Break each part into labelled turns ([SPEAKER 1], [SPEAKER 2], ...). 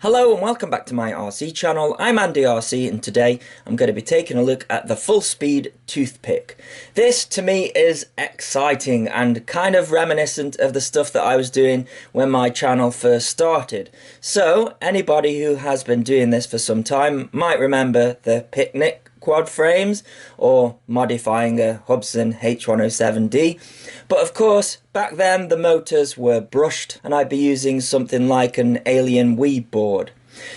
[SPEAKER 1] Hello and welcome back to my RC channel. I'm Andy RC and today I'm going to be taking a look at the FullSpeed ToothPick. This to me is exciting and kind of reminiscent of the stuff that I was doing when my channel first started. So anybody who has been doing this for some time might remember the picnic quad frames or modifying a Hubsan H107D. But of course, back then the motors were brushed and I'd be using something like an Alien Wii board.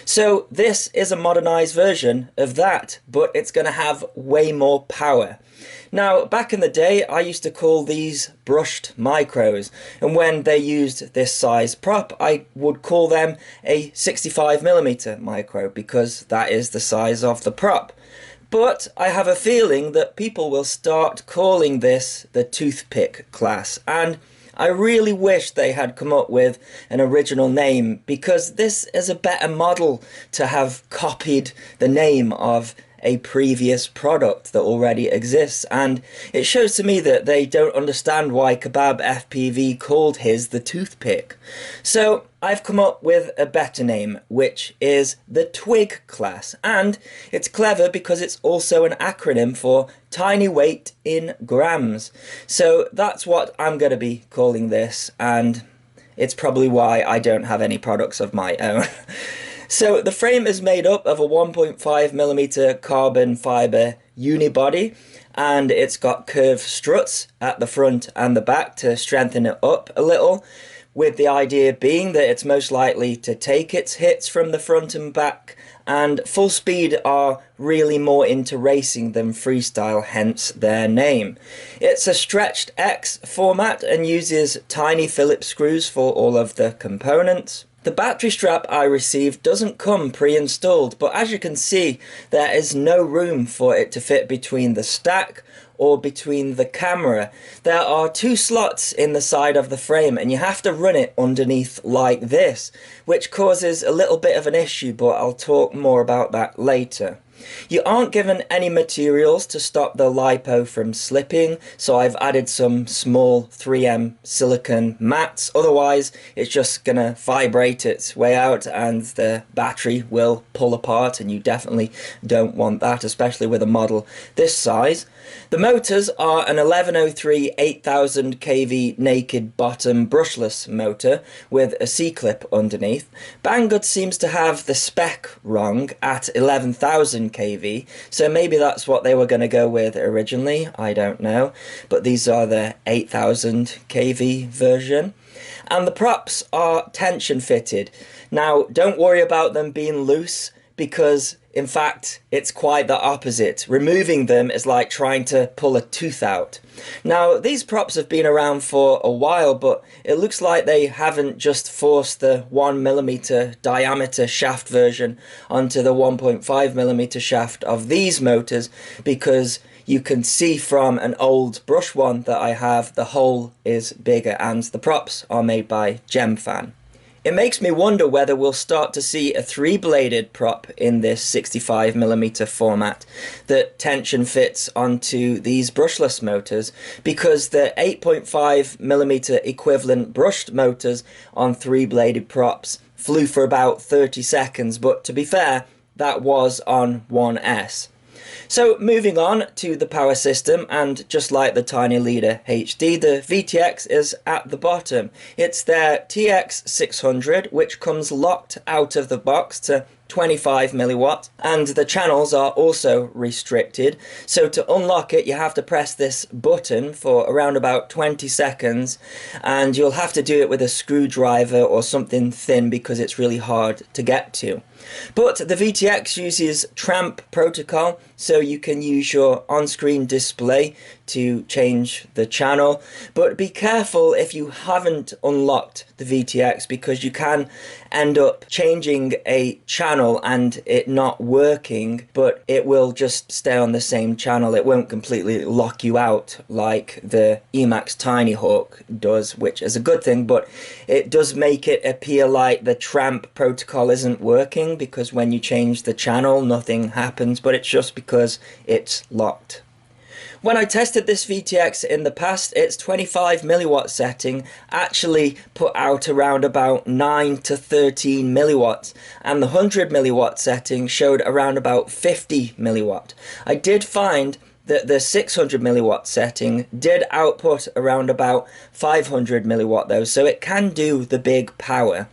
[SPEAKER 1] So this is a modernized version of that, but it's going to have way more power. Now, back in the day, I used to call these brushed micros, and when they used this size prop, I would call them a 65mm micro because that is the size of the prop. But I have a feeling that people will start calling this the toothpick class, and I really wish they had come up with an original name because this is a better model to have copied the name of a previous product that already exists, and it shows to me that they don't understand why Kebab FPV called his the toothpick. So I've come up with a better name, which is the Twig class, and it's clever because it's also an acronym for tiny weight in grams. So that's what I'm going to be calling this, and it's probably why I don't have any products of my own. So the frame is made up of a 1.5mm carbon fibre unibody, and it's got curved struts at the front and the back to strengthen it up a little, with the idea being that it's most likely to take its hits from the front and back, and FullSpeed are really more into racing than Freestyle, hence their name. It's a stretched X format and uses tiny Phillips screws for all of the components. The battery strap I received doesn't come pre-installed, but as you can see, there is no room for it to fit between the stack or between the camera. There are two slots in the side of the frame and you have to run it underneath like this, which causes a little bit of an issue, but I'll talk more about that later. You aren't given any materials to stop the Lipo from slipping, so I've added some small 3M silicone mats, otherwise it's just gonna vibrate its way out and the battery will pull apart, and you definitely don't want that, especially with a model this size. The motors are an 1103 8000 kV naked bottom brushless motor with a C-clip underneath. Banggood seems to have the spec wrong at 11,000 kV, so maybe that's what they were going to go with originally, I don't know, but these are the 8000 kV version. And the props are tension fitted. Now don't worry about them being loose, because in fact it's quite the opposite. Removing them is like trying to pull a tooth out. Now these props have been around for a while, but it looks like they haven't just forced the 1mm diameter shaft version onto the 1.5mm shaft of these motors, because you can see from an old brush one that I have, the hole is bigger and the props are made by Gemfan. It makes me wonder whether we'll start to see a 3-bladed prop in this 65mm format that tension fits onto these brushless motors, because the 8.5mm equivalent brushed motors on 3-bladed props flew for about 30 seconds, but to be fair, that was on 1S. So moving on to the power system, and just like the Tiny Leader HD, the VTX is at the bottom. It's their TX600, which comes locked out of the box to 25 milliwatt, and the channels are also restricted, so to unlock it you have to press this button for around about 20 seconds, and you'll have to do it with a screwdriver or something thin because it's really hard to get to. But the VTX uses tramp protocol, so you can use your on-screen display to change the channel, but be careful if you haven't unlocked the VTX, because you can end up changing a channel and it not working, but it will just stay on the same channel. It won't completely lock you out like the Emax Tiny Hawk does, which is a good thing, but it does make it appear like the tramp protocol isn't working, because when you change the channel nothing happens, but it's just because it's locked. When I tested this VTX in the past, its 25 milliwatt setting actually put out around about 9 to 13 milliwatts, and the 100 milliwatt setting showed around about 50 milliwatt. I did find that the 600 milliwatt setting did output around about 500 milliwatt though, so it can do the big power.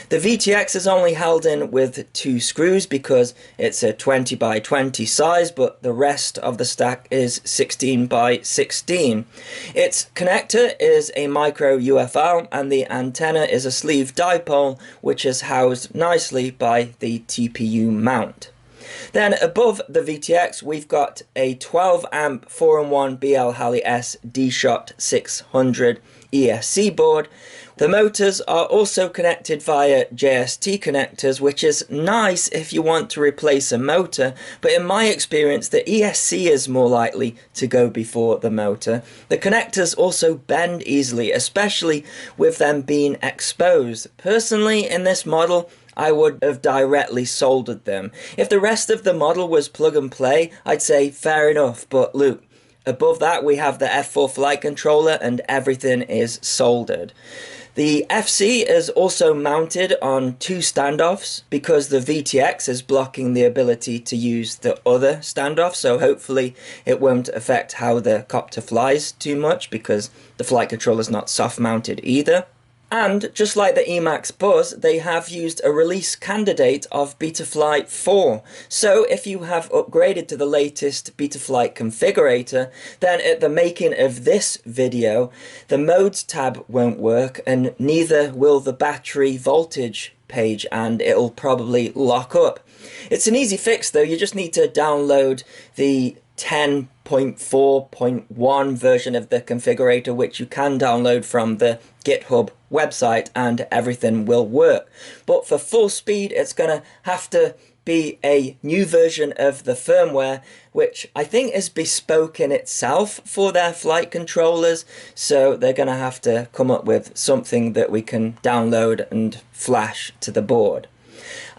[SPEAKER 1] The VTX is only held in with 2 screws because it's a 20 by 20 size, but the rest of the stack is 16 by 16. Its connector is a micro UFO and the antenna is a sleeve dipole, which is housed nicely by the TPU mount. Then above the VTX we've got a 12 amp 4-in-1 BL Halley S D-Shot 600 ESC board. The motors are also connected via JST connectors, which is nice if you want to replace a motor, but in my experience the ESC is more likely to go before the motor. The connectors also bend easily, especially with them being exposed. Personally, in this model, I would have directly soldered them. If the rest of the model was plug and play, I'd say fair enough, but look, above that we have the F4 flight controller and everything is soldered. The FC is also mounted on 2 standoffs because the VTX is blocking the ability to use the other standoff, so hopefully it won't affect how the Copter flies too much because the flight controller is not soft mounted either. And just like the Emax Buzz, they have used a release candidate of Betaflight 4. So if you have upgraded to the latest Betaflight configurator, then at the making of this video, the modes tab won't work and neither will the battery voltage page, and it'll probably lock up. It's an easy fix though, you just need to download the 10.4.1 version of the configurator, which you can download from the GitHub website, and everything will work. But for FullSpeed, it's gonna have to be a new version of the firmware, which I think is bespoke in itself for their flight controllers, so they're gonna have to come up with something that we can download and flash to the board.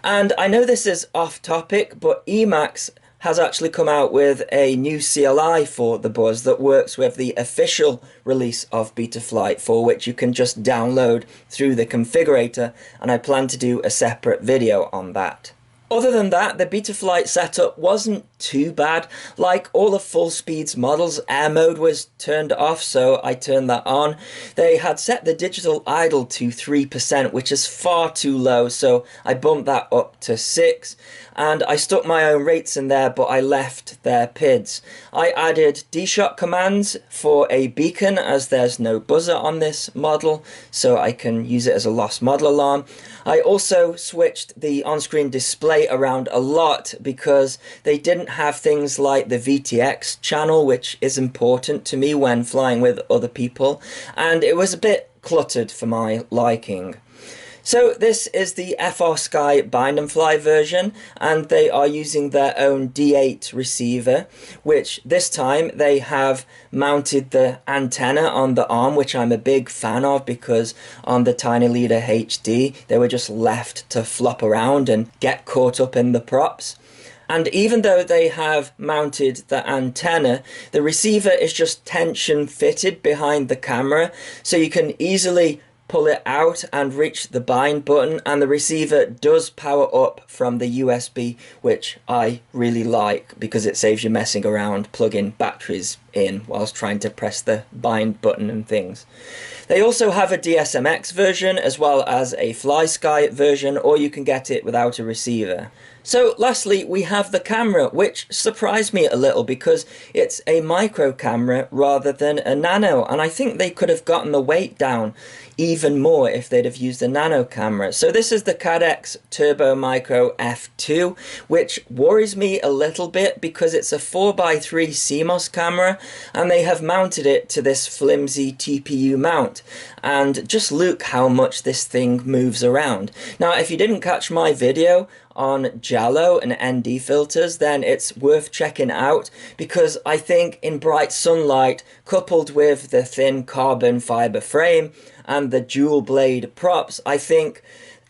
[SPEAKER 1] And I know this is off topic, but Emax has actually come out with a new CLI for the Buzz that works with the official release of Betaflight 4, which you can just download through the configurator, and I plan to do a separate video on that. Other than that, the Betaflight setup wasn't too bad. Like all of FullSpeed's models, air mode was turned off, so I turned that on. They had set the digital idle to 3%, which is far too low, so I bumped that up to 6%. And I stuck my own rates in there, but I left their PIDs. I added D-Shot commands for a beacon, as there's no buzzer on this model, so I can use it as a lost model alarm. I also switched the on-screen display around a lot because they didn't have things like the VTX channel, which is important to me when flying with other people, and it was a bit cluttered for my liking. So this is the FrSky Bind and Fly version, and they are using their own D8 receiver, which this time they have mounted the antenna on the arm, which I'm a big fan of because on the Tiny Leader HD they were just left to flop around and get caught up in the props. And even though they have mounted the antenna, the receiver is just tension fitted behind the camera, so you can easily pull it out and reach the bind button, and the receiver does power up from the USB, which I really like because it saves you messing around plugging batteries in whilst trying to press the bind button and things. They also have a DSMX version as well as a FlySky version, or you can get it without a receiver. So lastly, we have the camera, which surprised me a little because it's a micro camera rather than a nano, and I think they could have gotten the weight down even more if they'd have used a nano camera. So this is the Cadex Turbo Micro F2, which worries me a little bit because it's a 4x3 CMOS camera and they have mounted it to this flimsy TPU mount, and just look how much this thing moves around. Now if you didn't catch my video on Giallo and ND filters, then it's worth checking out because I think in bright sunlight coupled with the thin carbon fiber frame and the dual blade props, I think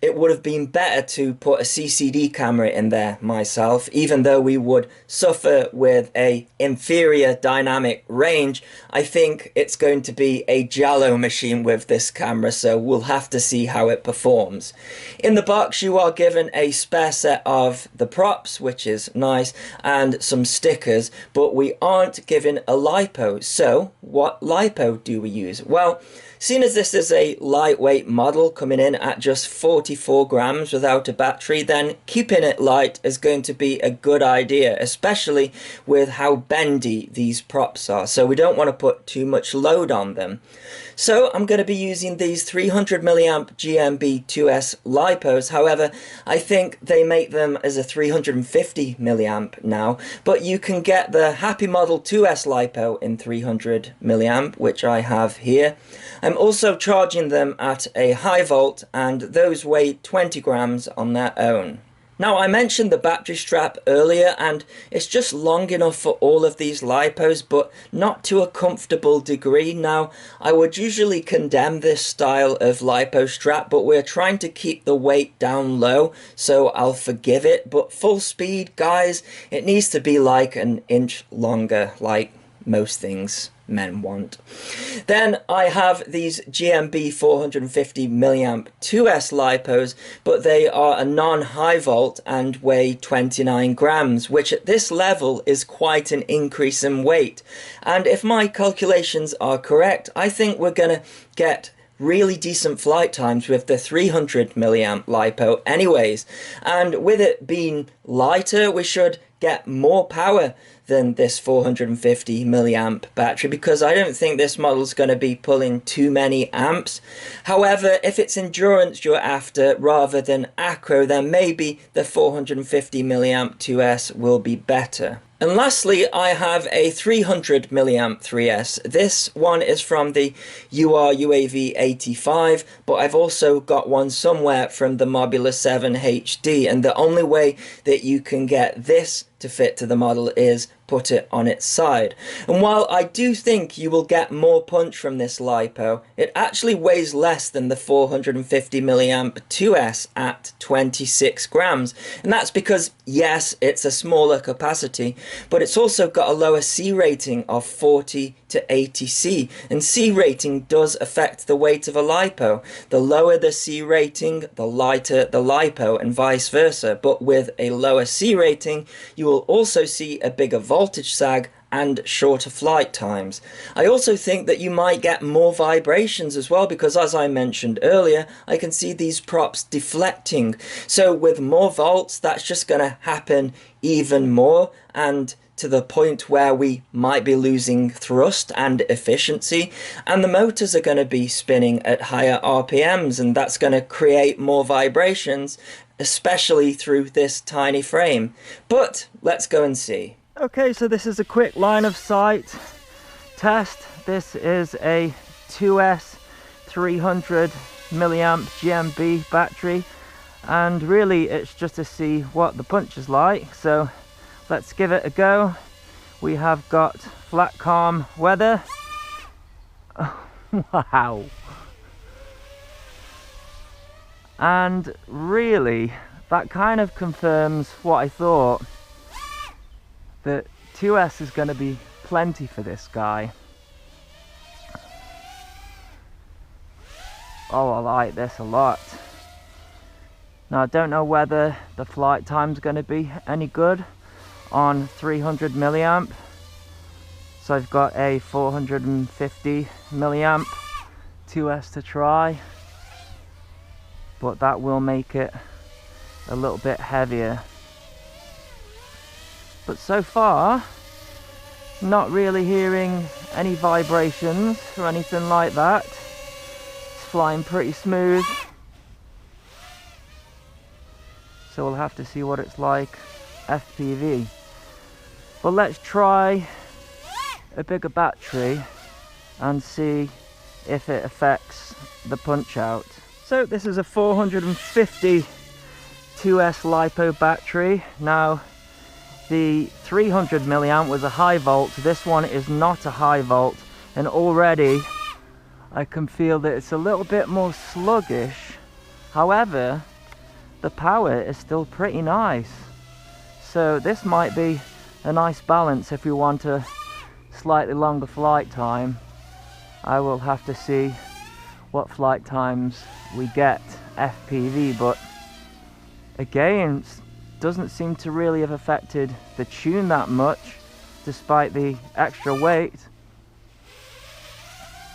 [SPEAKER 1] it would have been better to put a CCD camera in there myself, even though we would suffer with a inferior dynamic range. I think it's going to be a Giallo machine with this camera, so we'll have to see how it performs. In the box you are given a spare set of the props, which is nice, and some stickers, but we aren't given a lipo. So what lipo do we use? Well, seeing as this is a lightweight model coming in at just 44 grams without a battery, then keeping it light is going to be a good idea, especially with how bendy these props are. So we don't want to put too much load on them. So I'm going to be using these 300 milliamp GMB 2S Lipos. However, I think they make them as a 350 milliamp now, but you can get the Happy Model 2S Lipo in 300 milliamp, which I have here. I'm also charging them at a high volt, and those weigh 20 grams on their own. Now, I mentioned the battery strap earlier, and it's just long enough for all of these lipos, but not to a comfortable degree. Now, I would usually condemn this style of lipo strap, but we're trying to keep the weight down low, so I'll forgive it. But full speed, guys, it needs to be like an inch longer, like most things men want. Then I have these GMB 450 milliamp 2S lipos, but they are a non-high volt and weigh 29 grams, which at this level is quite an increase in weight. And if my calculations are correct, I think we're gonna get really decent flight times with the 300 milliamp lipo anyways. And with it being lighter, we should get more power than this 450 milliamp battery, because I don't think this model is going to be pulling too many amps. However, if it's endurance you're after rather than acro, then maybe the 450 milliamp 2S will be better. And lastly, I have a 300 milliamp 3S. This one is from the UR-UAV 85, but I've also got one somewhere from the Mobula 7 HD, and the only way that you can get this to fit to the model is put it on its side. And while I do think you will get more punch from this lipo, it actually weighs less than the 450 milliamp 2S at 26 grams. And that's because, yes, it's a smaller capacity, but it's also got a lower C rating of 40 to 80 C, and C rating does affect the weight of a lipo. The lower the C rating, the lighter the lipo, and vice versa. But with a lower C rating, you will also see a bigger voltage sag and shorter flight times. I also think that you might get more vibrations as well, because as I mentioned earlier, I can see these props deflecting. So with more volts, that's just going to happen even more, and to the point where we might be losing thrust and efficiency, and the motors are going to be spinning at higher RPMs, and that's going to create more vibrations, especially through this tiny frame. But let's go and see. Okay, so this is a quick line of sight test. This is a 2S 300 milliamp GMB battery, and really it's just to see what the punch is like. So let's give it a go. We have got flat calm weather. Oh, wow. And really, that kind of confirms what I thought, that 2S is going to be plenty for this guy. Oh, I like this a lot. Now, I don't know whether the flight time's going to be any good on 300 milliamp. So I've got a 450 milliamp 2S to try, but that will make it a little bit heavier. But so far, not really hearing any vibrations or anything like that. It's flying pretty smooth. So we'll have to see what it's like FPV. But let's try a bigger battery and see if it affects the punch out. So this is a 450 2S Lipo battery. Now the 300 milliamp was a high volt. This one is not a high volt, and already I can feel that it's a little bit more sluggish. However,
[SPEAKER 2] the power is still pretty nice. So this might be a nice balance if we want a slightly longer flight time. I will have to see what flight times we get FPV, but again, doesn't seem to really have affected the tune that much despite the extra weight,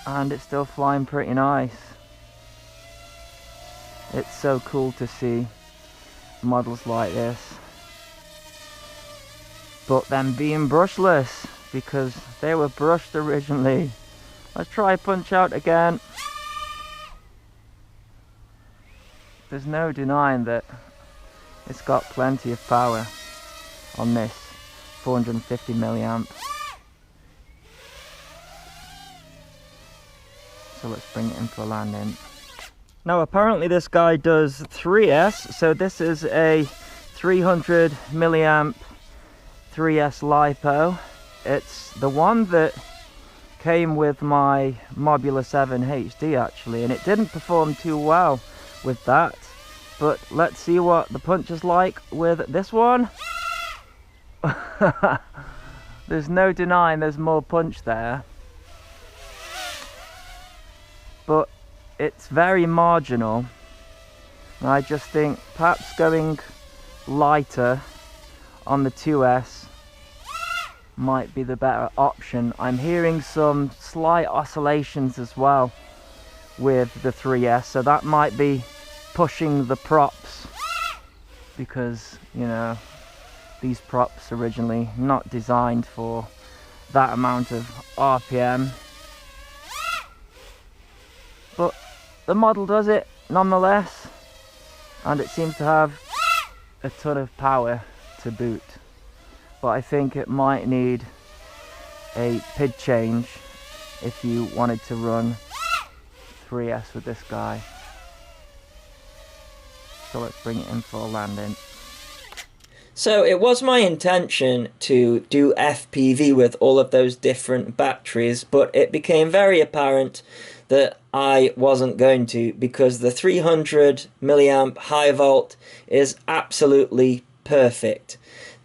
[SPEAKER 2] and it's still flying pretty nice. It's so cool to see models like this, but them being brushless, because they were brushed originally. Let's try punch out again. There's no denying that it's got plenty of power on this 450 milliamp. So let's bring it in for landing. Now apparently this guy does 3S, so this is a 300 milliamp 3S Lipo. It's the one that came with my Mobula 7 HD actually, and it didn't perform too well with that. But let's see what the punch is like with this one. There's no denying there's more punch there, but it's very marginal. And I just think perhaps going lighter on the 2S might be the better option. I'm hearing some slight oscillations as well with the 3S, so that might be pushing the props, because you know these props originally not designed for that amount of RPM, but the model does it nonetheless, and it seems to have a ton of power to boot. But I think it might need a PID change if you wanted to run 3S with this guy. So let's bring it in for a landing.
[SPEAKER 1] So it was my intention to do FPV with all of those different batteries, but it became very apparent that I wasn't going to, because the 300 milliamp high volt is absolutely perfect.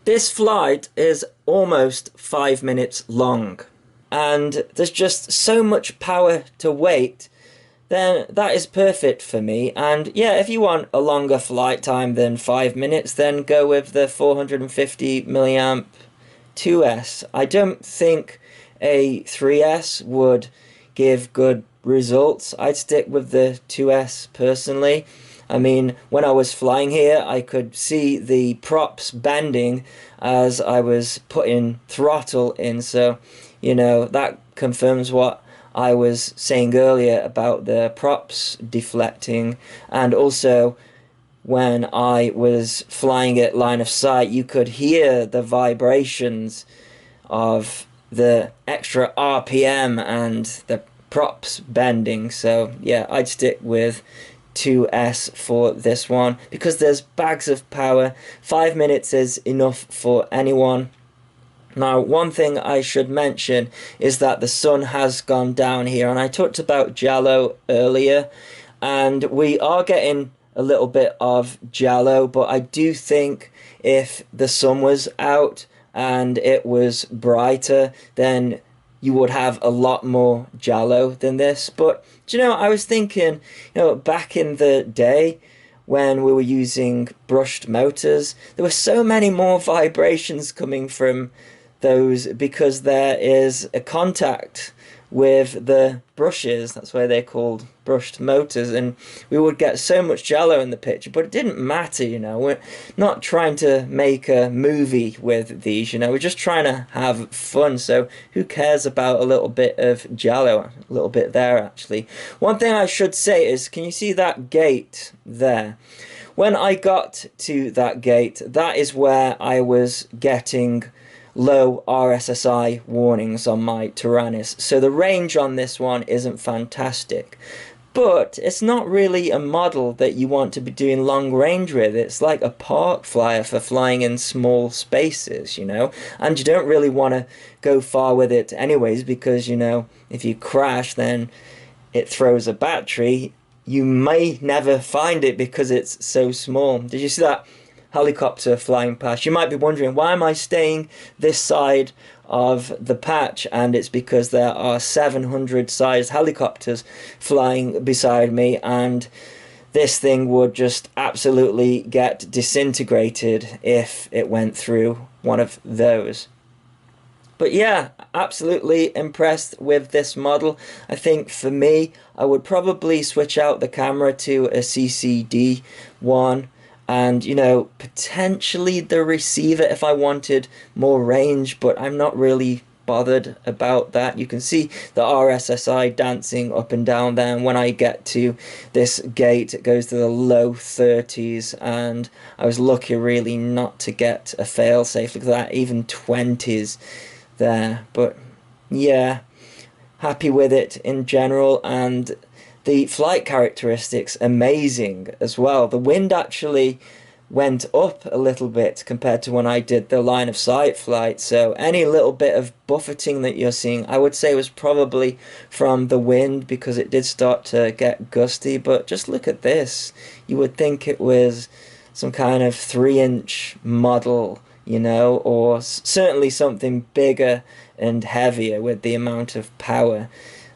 [SPEAKER 1] This flight is almost 5 minutes long, and there's just so much power to weight. Then that is perfect for me. And yeah, if you want a longer flight time than 5 minutes, then go with the 450 milliamp 2S. I don't think a 3S would give good results. I'd stick with the 2S personally. I mean, when I was flying here, I could see the props bending as I was putting throttle in. So, you know, that confirms what I was saying earlier about the props deflecting. And also, when I was flying at line of sight, you could hear the vibrations of the extra RPM and the props bending. So yeah, I'd stick with 2S for this one, because there's bags of power. 5 minutes is enough for anyone. Now, one thing I should mention is that the sun has gone down here, and I talked about Jello earlier, and we are getting a little bit of Jello, but I do think if the sun was out and it was brighter, then you would have a lot more Jello than this. But do you know, I was thinking, you know, back in the day when we were using brushed motors, there were so many more vibrations coming from those, because there is a contact with the brushes. That's why they're called brushed motors, and we would get so much Jello in the picture. But it didn't matter, you know. We're not trying to make a movie with these, you know. We're just trying to have fun, so who cares about a little bit of Jello? A little bit there, actually. One thing I should say is, can you see that gate there? When I got to that gate, that is where I was getting low RSSI warnings on my Tyrannus. So the range on this one isn't fantastic. But it's not really a model that you want to be doing long range with. It's like a park flyer for flying in small spaces, you know. And you don't really want to go far with it anyways, because, you know, if you crash, then it throws a battery. you may never find it because it's so small. Did you see that helicopter flying past? You might be wondering, why am I staying this side of the patch? And it's because there are 700 sized helicopters flying beside me, and this thing would just absolutely get disintegrated if it went through one of those. But yeah, absolutely impressed with this model. I think for me, I would probably switch out the camera to a CCD one, and you know, potentially the receiver if I wanted more range, but I'm not really bothered about that. You can see the RSSI dancing up and down there, and when I get to this gate it goes to the low 30s, and I was lucky really not to get a fail-safe. Look at that, even 20s there. But yeah, happy with it in general, and the flight characteristics amazing as well. The wind actually went up a little bit compared to when I did the line of sight flight, so any little bit of buffeting that you're seeing, I would say was probably from the wind, because it did start to get gusty. But just look at this, you would think it was some kind of 3-inch model, you know, or certainly something bigger and heavier with the amount of power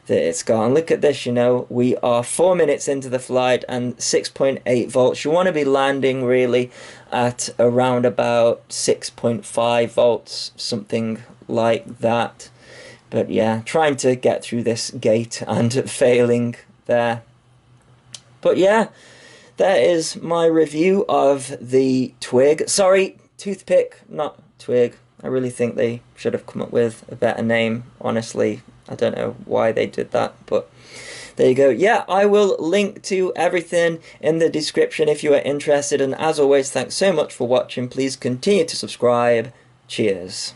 [SPEAKER 1] that it's got. And look at this, you know, we are 4 minutes into the flight and 6.8 volts. You want to be landing really at around about 6.5 volts, something like that. But yeah, trying to get through this gate and failing there. But yeah, that is my review of the Twig. Sorry, Toothpick, not Twig. I really think they should have come up with a better name, honestly. I don't know why they did that, but there you go. Yeah, I will link to everything in the description if you are interested. And as always, thanks so much for watching. Please continue to subscribe. Cheers.